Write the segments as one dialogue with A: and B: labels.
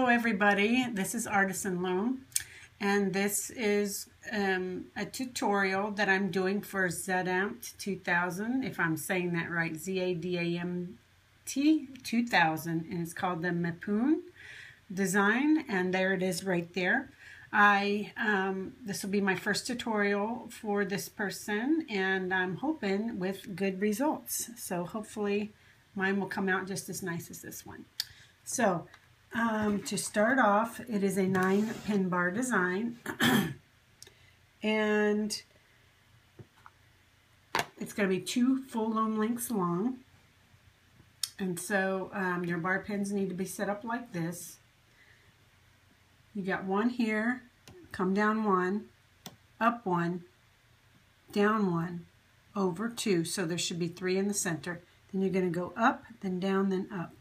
A: Hello everybody, this is Artisan Loom, and this is a tutorial that I'm doing for Zadamt 2000, if I'm saying that right, Zadamt 2000, and it's called the Mepoon design, and there it is right there. This will be my first tutorial for this person, and I'm hoping with good results. So hopefully mine will come out just as nice as this one. So to start off, it is a 9-pin bar design, and it's going to be 2 full loom lengths long. And so your bar pins need to be set up like this. You got one here, come down 1, up 1, down 1, over 2. So there should be 3 in the center. Then you're going to go up, then down, then up.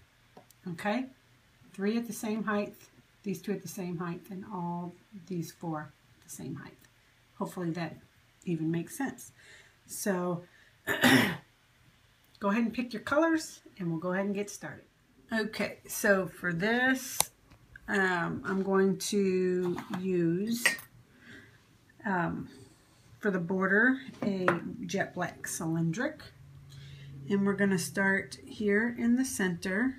A: Okay? 3 at the same height, these 2 at the same height, and all these 4 at the same height. Hopefully that even makes sense. So go ahead and pick your colors, and we'll go ahead and get started. Okay, so for this, I'm going to use, for the border, a jet black cylindric. And we're going to start here in the center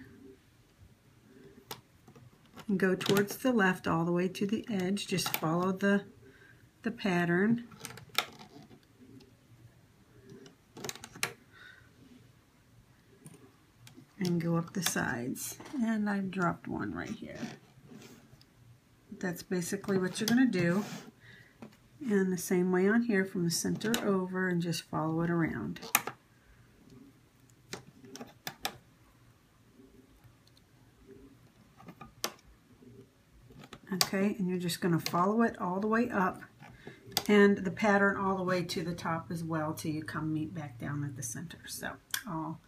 A: and go towards the left all the way to the edge. Just follow the pattern. And go up the sides. And I dropped one right here. That's basically what you're going to do. And the same way on here from the center over, and just follow it around. Okay, and you're just going to follow it all the way up, and the pattern all the way to the top as well, till you come meet back down at the center. So I'll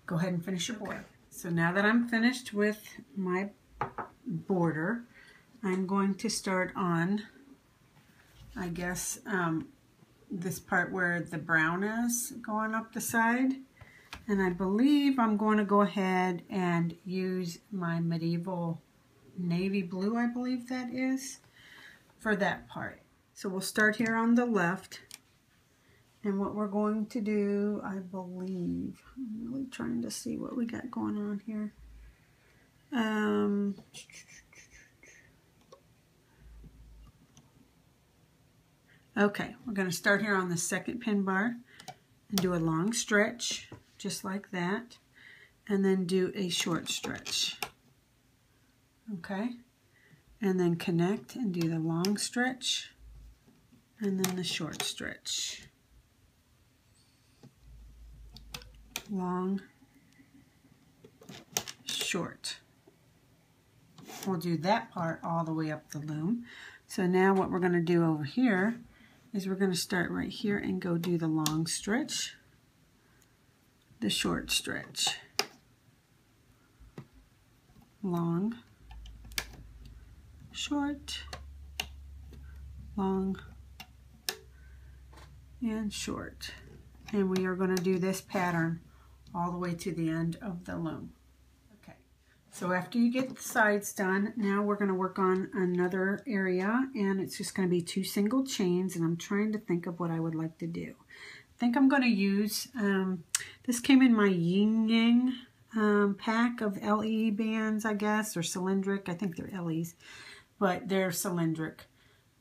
A: go ahead and finish your border. So now that I'm finished with my border, I'm going to start on, I guess, this part where the brown is going up the side. And I believe I'm going to go ahead and use my medieval navy blue, I believe that is, for that part. So we'll start here on the left, and what we're going to do, I believe, I'm really trying to see what we got going on here. Okay, we're going to start here on the second pin bar and do a long stretch, just like that, and then do a short stretch. Okay, and then connect and do the long stretch, and then the short stretch. Long, short. We'll do that part all the way up the loom. So now what we're going to do over here is we're going to start right here and go do the long stretch, the short stretch, long, short, long, and short. And we are going to do this pattern all the way to the end of the loom. Okay, so after you get the sides done, now we're going to work on another area, and it's just going to be 2 single chains, and I'm trying to think of what I would like to do. I think I'm going to use, this came in my yin yang pack of LE bands, I guess, or cylindric. I think they're LEs. But they're cylindric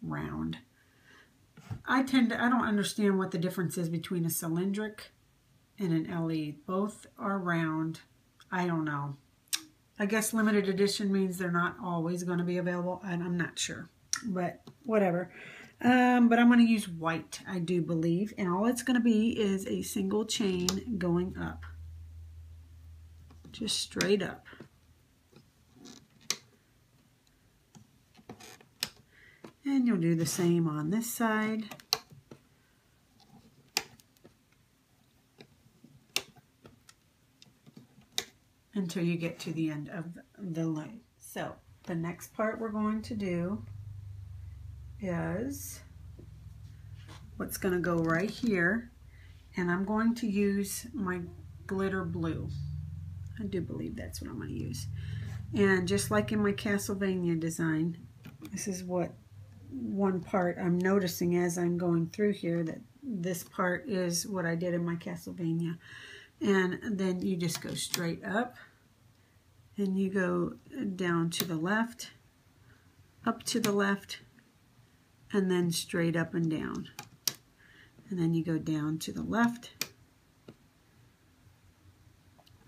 A: round. I don't understand what the difference is between a cylindric and an LE. Both are round. I don't know. I guess limited edition means they're not always going to be available, and I'm not sure. But whatever. But I'm going to use white, I do believe. And all it's going to be is a single chain going up. Just straight up. And you'll do the same on this side. Until you get to the end of the loom. So the next part we're going to do is what's going to go right here. And I'm going to use my glitter blue. I do believe that's what I'm going to use. And just like in my Castlevania design, this is what one part I'm noticing as I'm going through here, that this part is what I did in my Castlevania. And then you just go straight up, and you go down to the left, up to the left, and then straight up and down. And then you go down to the left,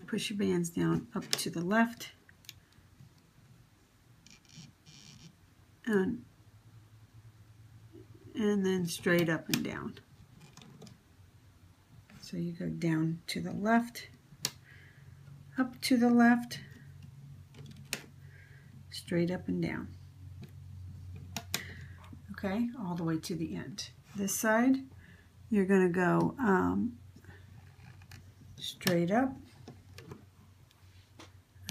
A: push your bands down, up to the left, and then straight up and down. So you go down to the left, up to the left, straight up and down. Okay, all the way to the end. This side, you're going to go straight up,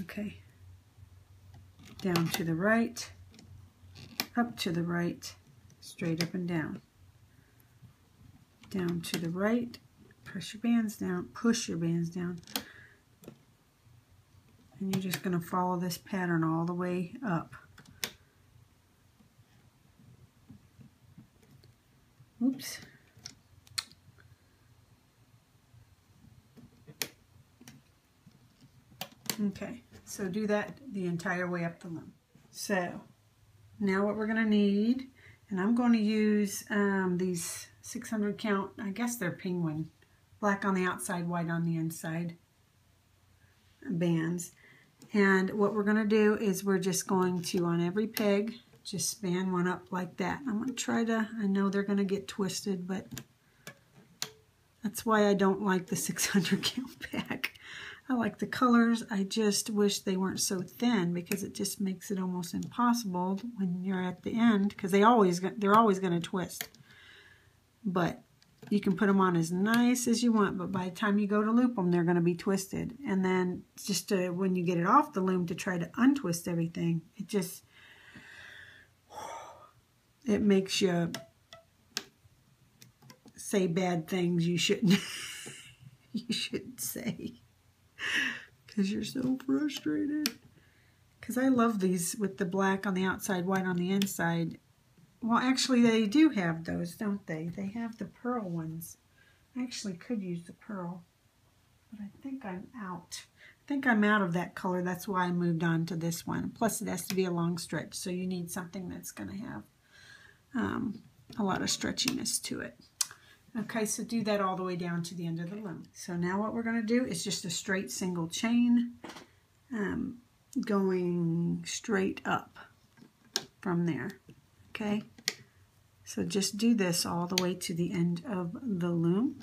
A: okay, down to the right, up to the right, straight up and down, down to the right, press your bands down, push your bands down, and you're just going to follow this pattern all the way up. Oops. Okay, so do that the entire way up the loom. So now what we're going to need, and I'm going to use these 600 count, I guess they're penguin, black on the outside, white on the inside bands. And what we're going to do is we're just going to, on every peg, just span one up like that. I'm going to try to, I know they're going to get twisted, but that's why I don't like the 600 count pack. I like the colors. I just wish they weren't so thin, because it just makes it almost impossible when you're at the end, because they're always going to twist. But you can put them on as nice as you want, but by the time you go to loop them, they're going to be twisted. And then just when you get it off the loom to try to untwist everything, it makes you say bad things you shouldn't you shouldn't say, because you're so frustrated. Because I love these with the black on the outside, white on the inside. Well, actually, they do have those, don't they? They have the pearl ones. I actually could use the pearl, but I think I'm out. I think I'm out of that color. That's why I moved on to this one. Plus, it has to be a long stretch, so you need something that's going to have a lot of stretchiness to it. Okay, so do that all the way down to the end of the loom. So now what we're going to do is just a straight single chain going straight up from there. Okay, so just do this all the way to the end of the loom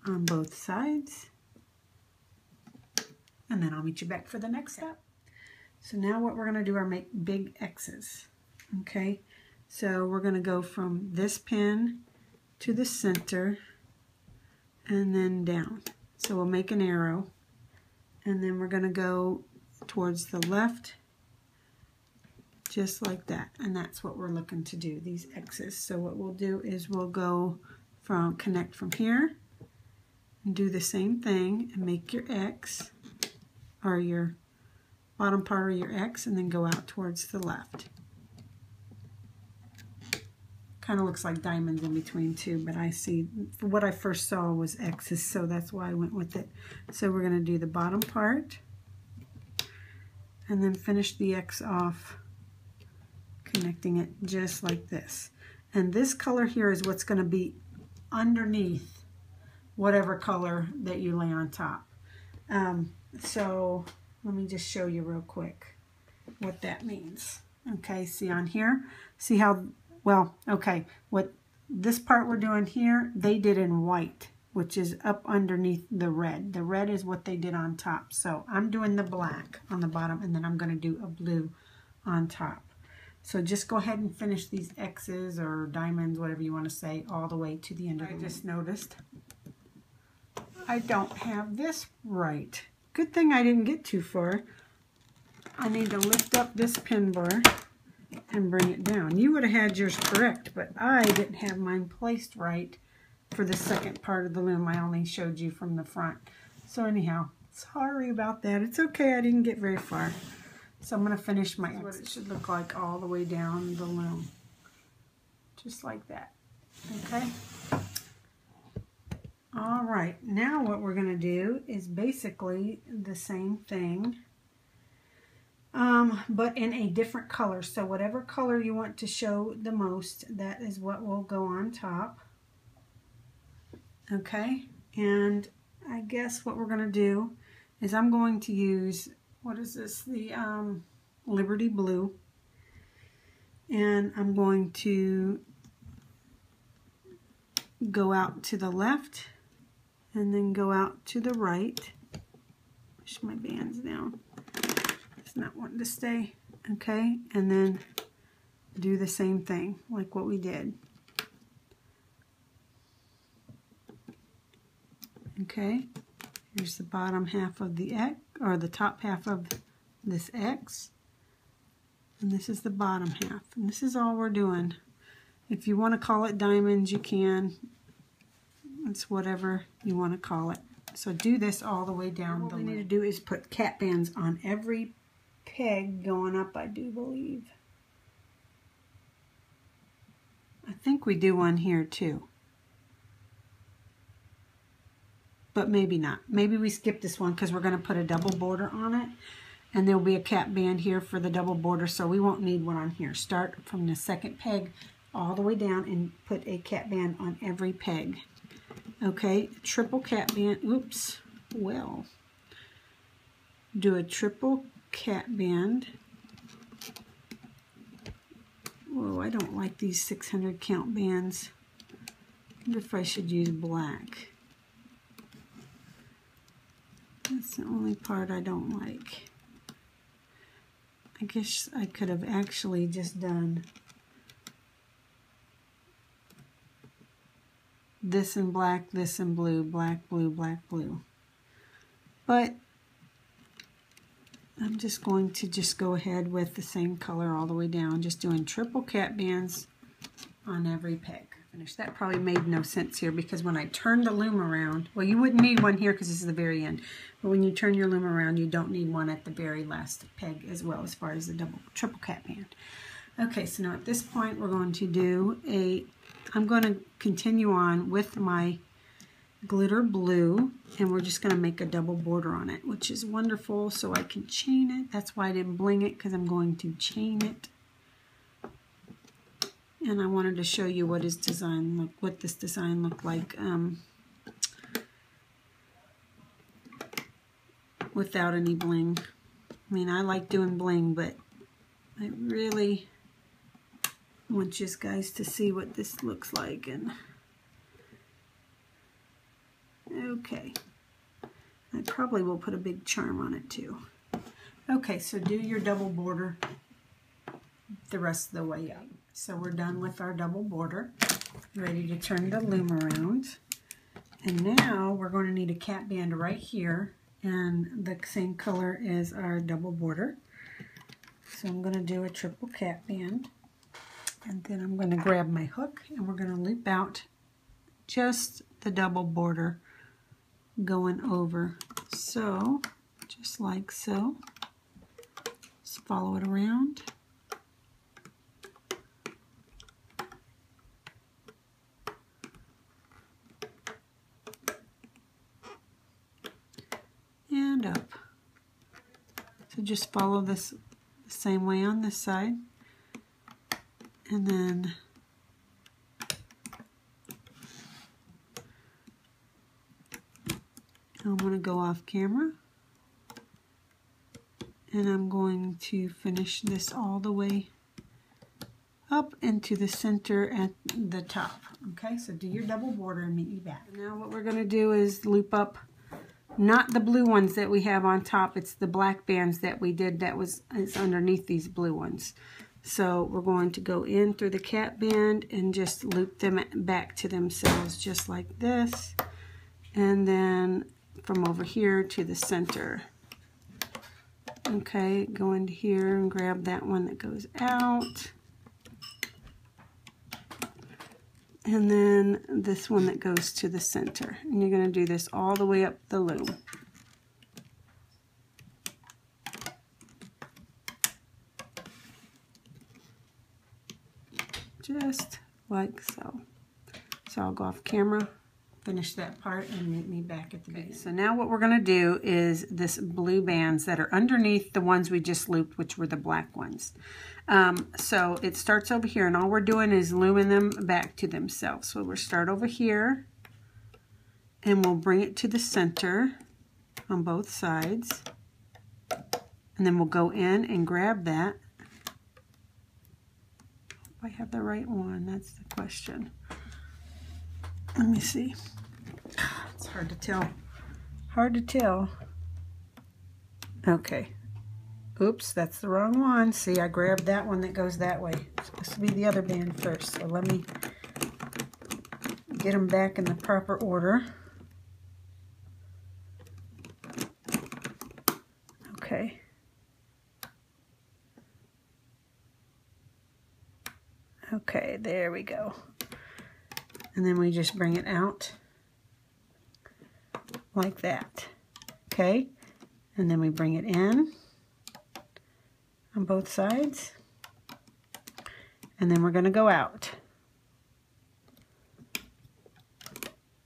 A: on both sides, and then I'll meet you back for the next step. So now what we're going to do are make big X's. Okay, so we're going to go from this pin to the center and then down. So we'll make an arrow, and then we're going to go towards the left, just like that. And that's what we're looking to do, these X's. So what we'll do is we'll go connect from here and do the same thing and make your X, or your bottom part of your X, and then go out towards the left. Kind of looks like diamonds in between too, but I see, what I first saw was X's, so that's why I went with it. So we're going to do the bottom part and then finish the X off, connecting it just like this. And this color here is what's going to be underneath whatever color that you lay on top. So let me just show you real quick what that means. Okay, see on here, see how, well, okay, what this part we're doing here, they did in white, which is up underneath the red. The red is what they did on top. So I'm doing the black on the bottom, and then I'm going to do a blue on top. So just go ahead and finish these X's or diamonds, whatever you want to say, all the way to the end of the loom. I just noticed I don't have this right. Good thing I didn't get too far. I need to lift up this pin bar and bring it down. You would have had yours correct, but I didn't have mine placed right for the second part of the loom. I only showed you from the front. So anyhow, Sorry about that. It's okay, I didn't get very far. So I'm going to finish my X. What it should look like all the way down the loom. Just like that. Okay? Alright, now what we're going to do is basically the same thing, but in a different color. So whatever color you want to show the most, that is what will go on top. Okay, and I guess what we're going to do is I'm going to use, what is this, the Liberty Blue, and I'm going to go out to the left and then go out to the right. Push my bands down. It's not wanting to stay. Okay, and then do the same thing like what we did. Okay, here's the bottom half of the X, or the top half of this X, and this is the bottom half, and this is all we're doing. If you want to call it diamonds, you can. It's whatever you want to call it. So do this all the way down. What we need to do is put cap bands on every peg going up, I do believe. I think we do one here too. But maybe not. Maybe we skip this one because we're going to put a double border on it. And there'll be a cap band here for the double border, so we won't need one on here. Start from the second peg all the way down and put a cap band on every peg. Okay, triple cap band. Oops. Well, do a triple cap band. Whoa, I don't like these 600 count bands. I wonder if I should use black. That's the only part I don't like. I guess I could have actually just done this in black, this in blue, black, blue, black, blue. But I'm just going to just go ahead with the same color all the way down, just doing triple cap bands on every peg. Finish. That probably made no sense here because when I turn the loom around, well, you wouldn't need one here because this is the very end, but when you turn your loom around, you don't need one at the very last peg as well, as far as the triple cap band. Okay, so now at this point we're going to do I'm going to continue on with my glitter blue, and we're just going to make a double border on it, which is wonderful, so I can chain it. That's why I didn't bling it, because I'm going to chain it. And I wanted to show you what this design looked like without any bling. I mean, I like doing bling, but I really want you guys to see what this looks like. And okay, I probably will put a big charm on it too. Okay, so do your double border the rest of the way up. So we're done with our double border, ready to turn the loom around. And now we're going to need a cap band right here, and the same color as our double border. So I'm going to do a triple cap band, and then I'm going to grab my hook, and we're going to loop out just the double border going over. So, just like so. Just follow it around. And up. So just follow this the same way on this side, and then I'm going to go off camera, and I'm going to finish this all the way up into the center at the top. Okay, so do your double border and meet me back. Now what we're going to do is loop up not the blue ones that we have on top, it's the black bands that we did it's underneath these blue ones. So we're going to go in through the cap band and just loop them back to themselves just like this, and then from over here to the center. Okay, go into here and grab that one that goes out, and then this one that goes to the center, and you're going to do this all the way up the loom. just like so. So I'll go off camera, finish that part, and meet me back at the beginning. So now what we're going to do is this blue bands that are underneath the ones we just looped, which were the black ones. So it starts over here, and all we're doing is looming them back to themselves. So we'll start over here, and we'll bring it to the center on both sides, and then we'll go in and grab that. If I have the right one, that's the question. Let me see. It's hard to tell. Hard to tell. Okay. Oops, that's the wrong one. See, I grabbed that one that goes that way. It's supposed to be the other band first. So let me get them back in the proper order. Okay. Okay, there we go. And then we just bring it out like that. Okay, and then we bring it in on both sides, and then we're going to go out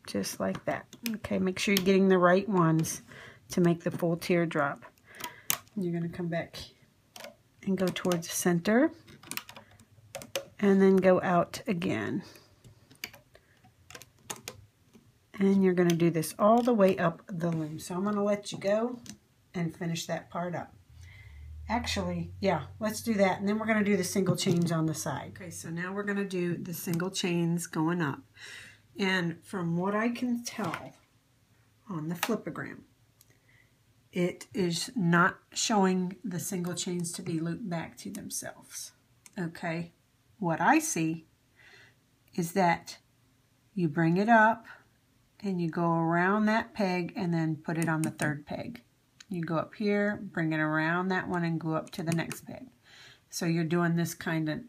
A: just like that. Okay, make sure you're getting the right ones to make the full teardrop. And you're going to come back and go towards the center, and then go out again. And you're going to do this all the way up the loom. So I'm going to let you go and finish that part up. Actually, yeah, let's do that. And then we're going to do the single chains on the side. Okay, so now we're going to do the single chains going up. And from what I can tell on the flipogram, it is not showing the single chains to be looped back to themselves. Okay, what I see is that you bring it up, and you go around that peg and then put it on the third peg. You go up here, bring it around that one, and go up to the next peg. So you're doing this kind of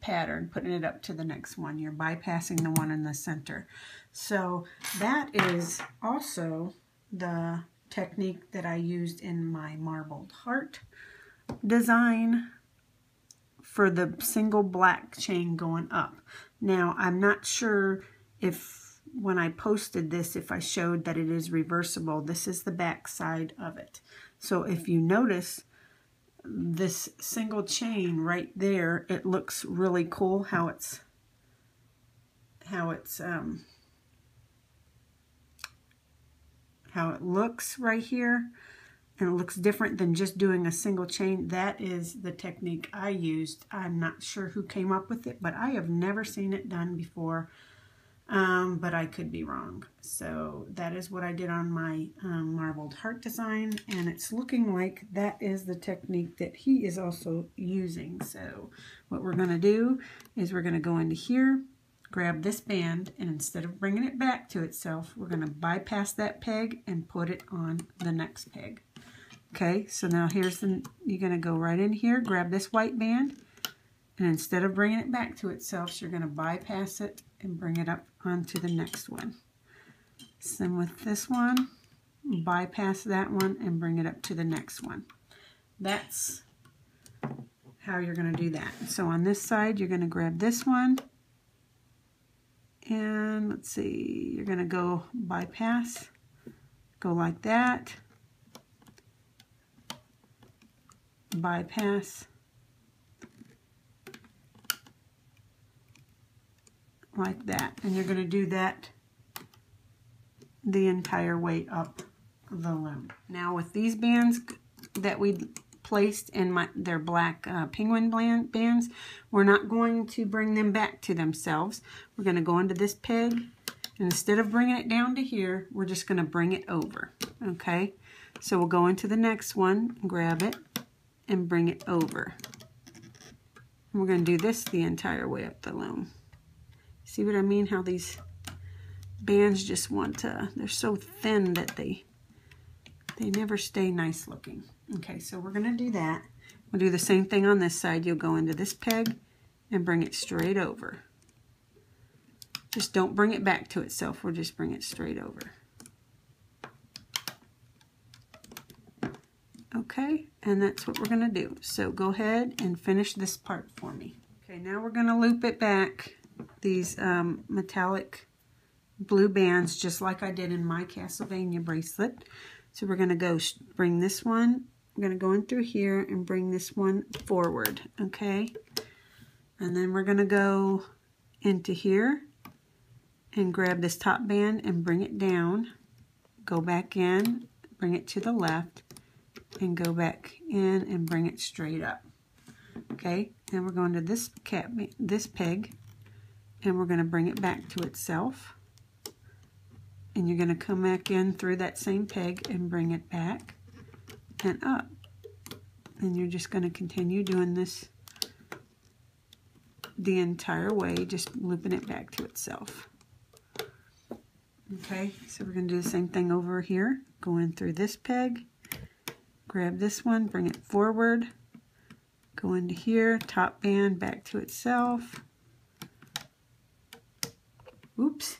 A: pattern, putting it up to the next one. You're bypassing the one in the center. So that is also the technique that I used in my marbled heart design for the single black chain going up. Now, I'm not sure if when I posted this, if I showed that it is reversible. This is the back side of it. So if you notice this single chain right there, it looks really cool how it looks right here, and it looks different than just doing a single chain. That is the technique I used. I'm not sure who came up with it, but I have never seen it done before. But I could be wrong. So that is what I did on my marbled heart design, and it's looking like that is the technique that he is also using. So what we're going to do is we're going to go into here, grab this band, and instead of bringing it back to itself, we're going to bypass that peg and put it on the next peg. Okay, so now here's you're going to go right in here, grab this white band, and instead of bringing it back to itself, you're going to bypass it and bring it up onto the next one. Same with this one, bypass that one and bring it up to the next one. That's how you're going to do that. So on this side, you're going to grab this one, and let's see, you're going to go bypass, go like that, bypass, like that, and you're going to do that the entire way up the loom. Now with these bands that we placed in their black penguin bands, we're not going to bring them back to themselves. We're going to go into this peg, and instead of bringing it down to here, we're just going to bring it over. Okay, so we'll go into the next one, grab it, and bring it over. And we're going to do this the entire way up the loom. See what I mean? How these bands just want to, they're so thin that they never stay nice looking. Okay, so we're going to do that. We'll do the same thing on this side. You'll go into this peg and bring it straight over. Just don't bring it back to itself. We'll just bring it straight over. Okay, and that's what we're going to do. So go ahead and finish this part for me. Okay, Now we're going to loop it back, these metallic blue bands, just like I did in my Castlevania bracelet. So we're going to go bring this one, we're going to go in through here and bring this one forward, okay? And then we're going to go into here and grab this top band and bring it down, go back in, bring it to the left, and go back in and bring it straight up. Okay, then we're going to this peg, and we're going to bring it back to itself. And you're going to come back in through that same peg and bring it back and up. And you're just going to continue doing this the entire way, just looping it back to itself. Okay, so we're going to do the same thing over here. Go in through this peg, grab this one, bring it forward, go into here, top band back to itself. Oops.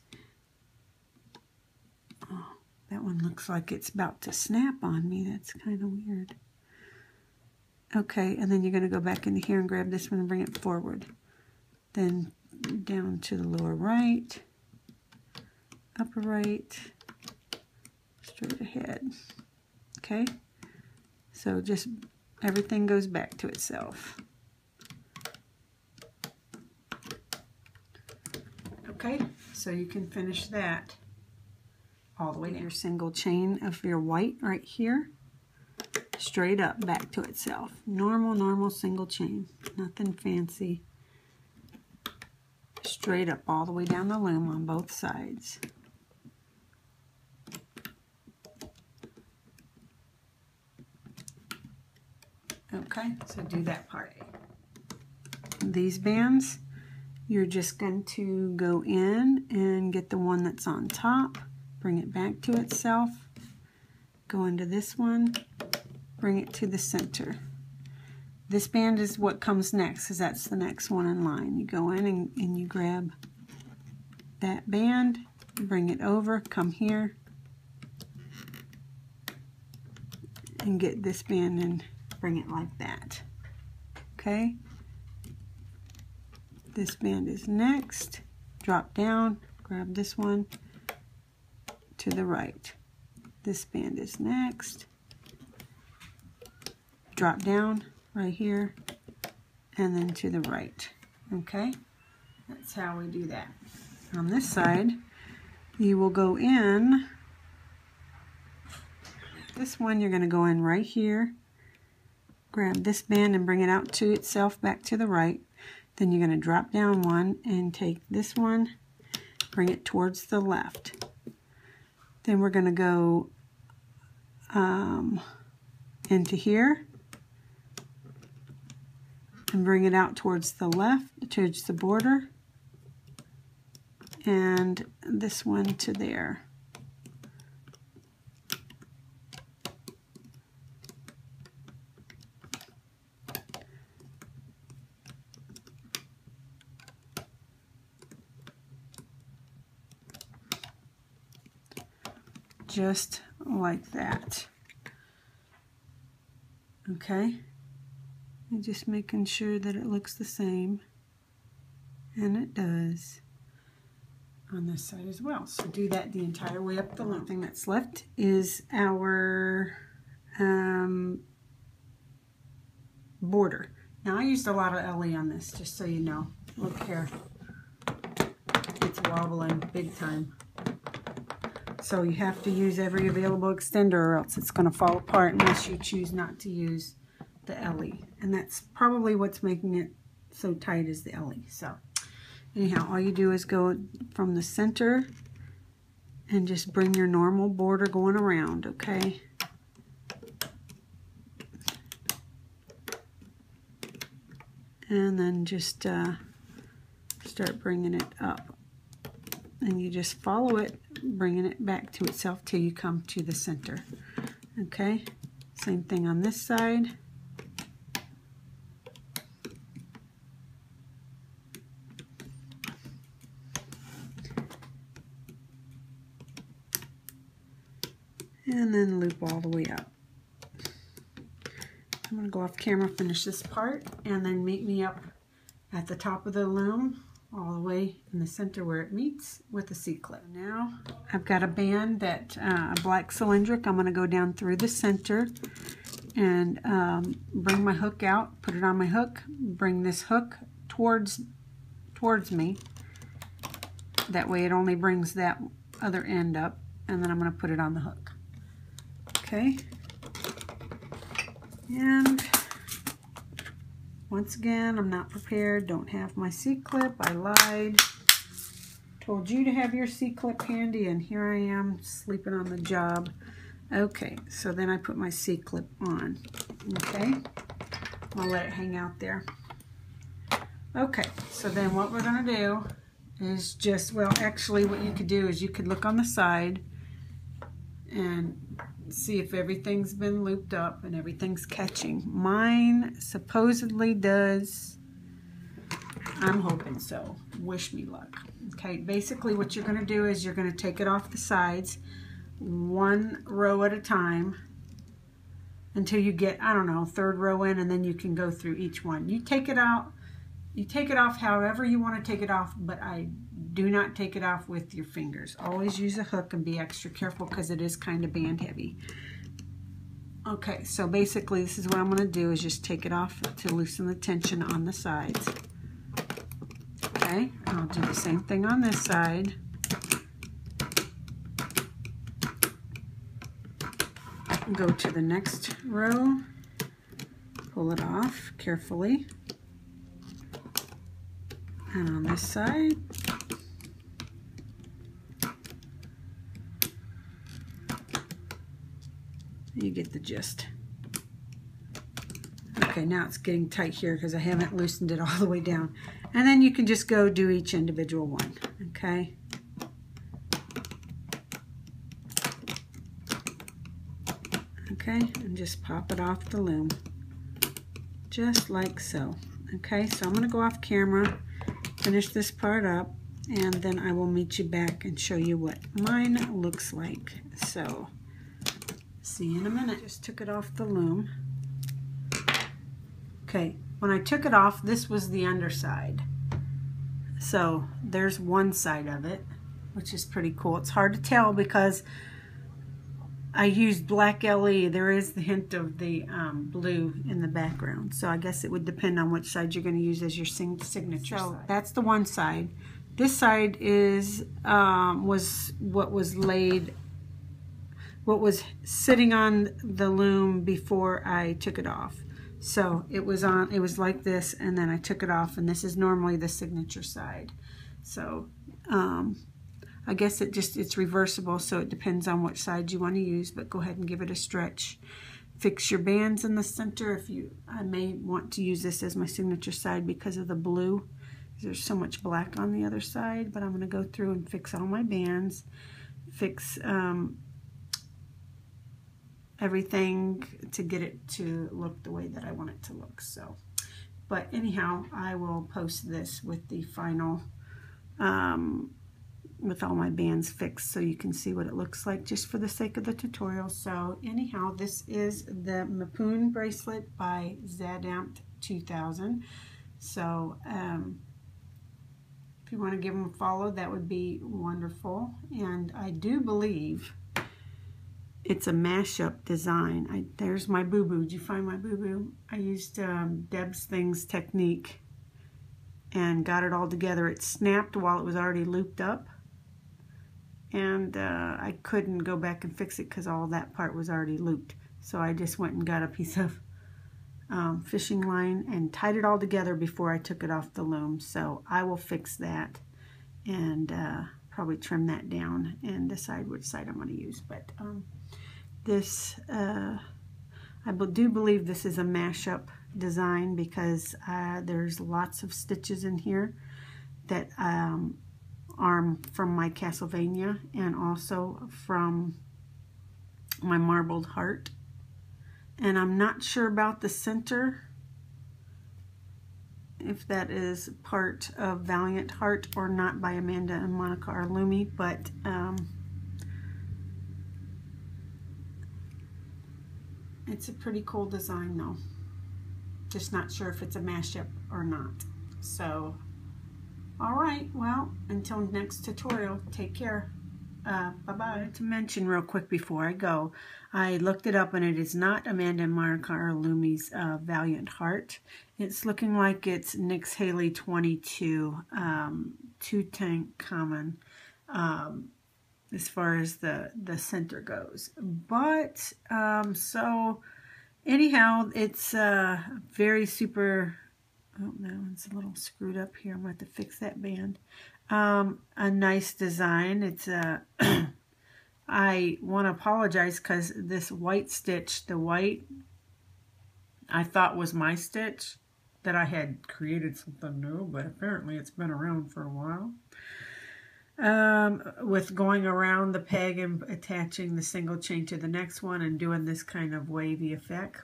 A: Oh, that one looks like it's about to snap on me. That's kind of weird. Okay, and then you're going to go back into here and grab this one and bring it forward. Then down to the lower right, upper right, straight ahead. Okay, so just everything goes back to itself. Okay, so you can finish that all the way down. Your single chain of your white right here, straight up back to itself. Normal single chain, nothing fancy. Straight up all the way down the loom on both sides. Okay, so do that part. These bands, you're just going to go in and get the one that's on top, bring it back to itself, go into this one, bring it to the center. This band is what comes next, because that's the next one in line. You go in and you grab that band, bring it over, come here, and get this band and bring it like that. Okay? This band is next. Drop down, grab this one to the right. This band is next. Drop down right here and then to the right. Okay? That's how we do that. On this side, you will go in. This one you're going to go in right here. Grab this band and bring it out to itself back to the right. Then you're going to drop down one and take this one, bring it towards the left. Then we're going to go into here and bring it out towards the left, towards the border, and this one to there. Just like that. Okay, and just making sure that it looks the same, and it does on this side as well. So do that the entire way up the loom. The thing that's left is our border. Now I used a lot of LE on this, just so you know. Look here, it's wobbling big time. So you have to use every available extender or else it's going to fall apart unless you choose not to use the LE. And that's probably what's making it so tight is the LE. So anyhow, all you do is go from the center and just bring your normal border going around, okay? And then just start bringing it up. And you just follow it, bringing it back to itself till you come to the center. Okay, same thing on this side. And then loop all the way up. I'm going to go off camera, finish this part, and then meet me up at the top of the loom, all the way in the center where it meets with the C-clip. Now I've got a band that a black cylindric. I'm going to go down through the center and bring my hook out, put it on my hook, bring this hook towards me. That way it only brings that other end up, and then I'm going to put it on the hook. Okay. And once again, I'm not prepared, don't have my C-clip, I lied. Told you to have your C-clip handy, and here I am sleeping on the job. Okay, so then I put my C-clip on. Okay, I'll let it hang out there. Okay, so then what we're gonna do is just, well, actually what you could do is you could look on the side and see if everything's been looped up and everything's catching. Mine supposedly does. I'm hoping so. Wish me luck. Okay, basically what you're going to do is you're going to take it off the sides one row at a time until you get, I don't know, third row in, and then you can go through each one. You take it out, you take it off however you want to take it off, but I do not take it off with your fingers. Always use a hook and be extra careful because it is kind of band heavy. Okay, so basically this is what I'm going to do is just take it off to loosen the tension on the sides. Okay, I'll do the same thing on this side. Go to the next row, pull it off carefully. And on this side, you get the gist. Okay, now it's getting tight here because I haven't loosened it all the way down. And then you can just go do each individual one, okay? Okay, and just pop it off the loom, just like so. Okay, so I'm going to go off camera, finish this part up, and then I will meet you back and show you what mine looks like. So, see you in a minute. Just took it off the loom. Okay, when I took it off, this was the underside. So there's one side of it, which is pretty cool. It's hard to tell because I used black LE. There is the hint of the blue in the background. So I guess it would depend on which side you're going to use as your signature side. That's the one side. This side is was what was sitting on the loom before I took it off. So it was like this, and then I took it off, and this is normally the signature side. So I guess it's reversible, so it depends on which side you want to use, but go ahead and give it a stretch. Fix your bands in the center. I may want to use this as my signature side because of the blue. There's so much black on the other side, but I'm going to go through and fix all my bands, fix everything to get it to look the way that I want it to look. So, but anyhow, I will post this with the final, with all my bands fixed, so you can see what it looks like just for the sake of the tutorial. So anyhow, this is the Mepoon bracelet by Zadamped 2000. So if you want to give them a follow, that would be wonderful. And I do believe it's a mashup design. There's my boo-boo. Did you find my boo-boo? I used Deb's Things technique and got it all together. It snapped while it was already looped up, and I couldn't go back and fix it because all that part was already looped. So I just went and got a piece of fishing line and tied it all together before I took it off the loom. So I will fix that and probably trim that down and decide which side I'm going to use. But this, I do believe this is a mashup design because there's lots of stitches in here that are from my Castlevania and also from my marbled heart. And I'm not sure about the center, if that is part of Valiant Heart or not by Amanda and Monica Arlumi, but it's a pretty cool design though. Just not sure if it's a mashup or not. So, all right, well, until next tutorial, take care. Bye-bye. To mention real quick before I go, I looked it up and it is not Amanda Marcar-Lumie's Valiant Heart. It's looking like it's Nix Haley 22, 2-tank common, as far as the center goes. But, so anyhow, it's very super, oh, that one's a little screwed up here. I'm going to have to fix that band. A nice design. It's a I want to apologize because this white stitch, the white I thought was my stitch, that I had created something new, but apparently it's been around for a while. With going around the peg and attaching the single chain to the next one and doing this kind of wavy effect.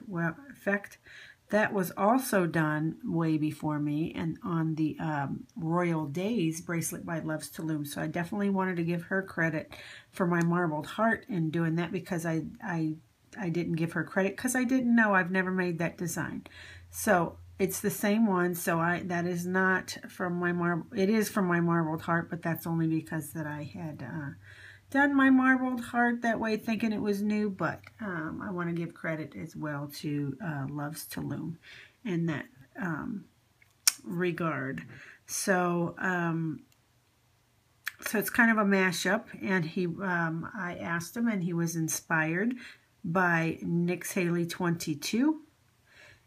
A: That was also done way before me and on the Royal Days Bracelet by Loves to Loom. So I definitely wanted to give her credit for my marbled heart in doing that, because I didn't give her credit because I didn't know. I've never made that design. So it's the same one. So that is not from my it is from my marbled heart, but that's only because that I had done my marbled heart that way thinking it was new, but I want to give credit as well to Loves to Loom in that regard. So so it's kind of a mashup, and I asked him, and he was inspired by Nix Haley 22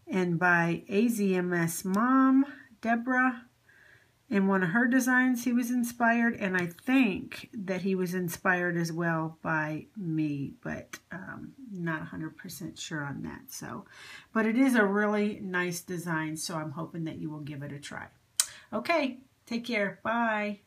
A: and by AZMS Mom Deborah. In one of her designs, he was inspired, and I think that he was inspired as well by me, but not 100% sure on that. So, but it is a really nice design, so I'm hoping that you will give it a try. Okay, take care. Bye.